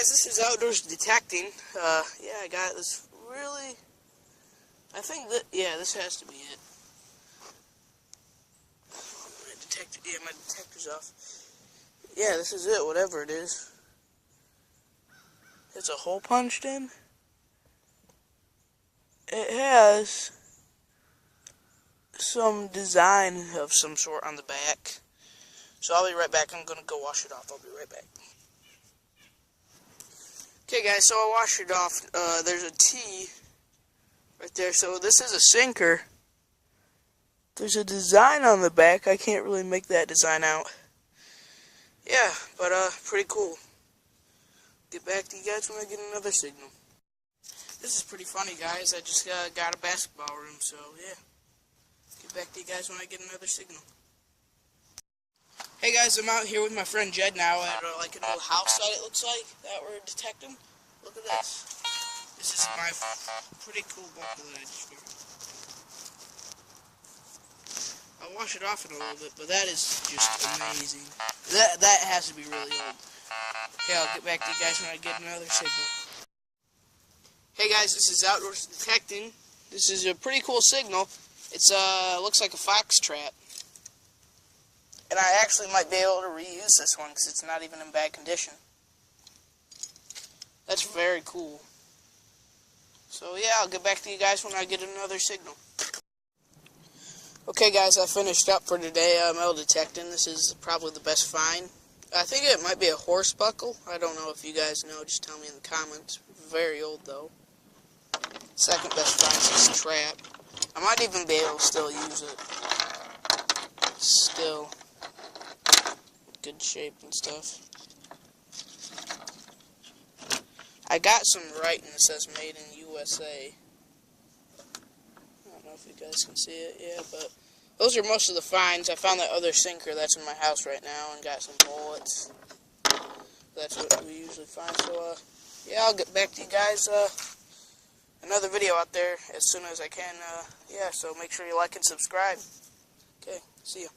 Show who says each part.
Speaker 1: guys, this is Outdoors Detecting. Yeah, I got this really, I think that, yeah, this has to be it. My detector's off. Yeah, this is it, whatever it is. It's a hole punched in. It has some design of some sort on the back. So I'll be right back. I'm going to go wash it off. I'll be right back. Okay, guys, so I washed it off. There's a T right there. So this is a sinker. There's a design on the back. I can't really make that design out. Yeah, but pretty cool. Get back to you guys when I get another signal. This is pretty funny, guys. I just got a basketball room, so yeah. Get back to you guys when I get another signal. Hey guys, I'm out here with my friend Jed now at like an old house site, it looks like, that we're detecting. Look at this. This is my pretty cool buckle that I just found. I'll wash it off in a little bit, but that is just amazing. That has to be really old. Okay, I'll get back to you guys when I get another signal. Hey guys, this is Outdoors Detecting. This is a pretty cool signal. It's looks like a fox trap. And I actually might be able to reuse this one because it's not even in bad condition. That's very cool. So yeah, I'll get back to you guys when I get another signal. Okay guys, I finished up for today. Metal detecting. This is probably the best find. I think it might be a horse buckle. I don't know if you guys know. Just tell me in the comments. Very old though. Second best find is this trap. I might even be able to still use it. Still good shape and stuff. I got some writing that says made in USA. I don't know if you guys can see it, yeah, but those are most of the finds. I found that other sinker that's in my house right now and got some bullets. That's what we usually find. So yeah, I'll get back to you guys another video out there as soon as I can. Yeah, so make sure you like and subscribe. Okay, see ya.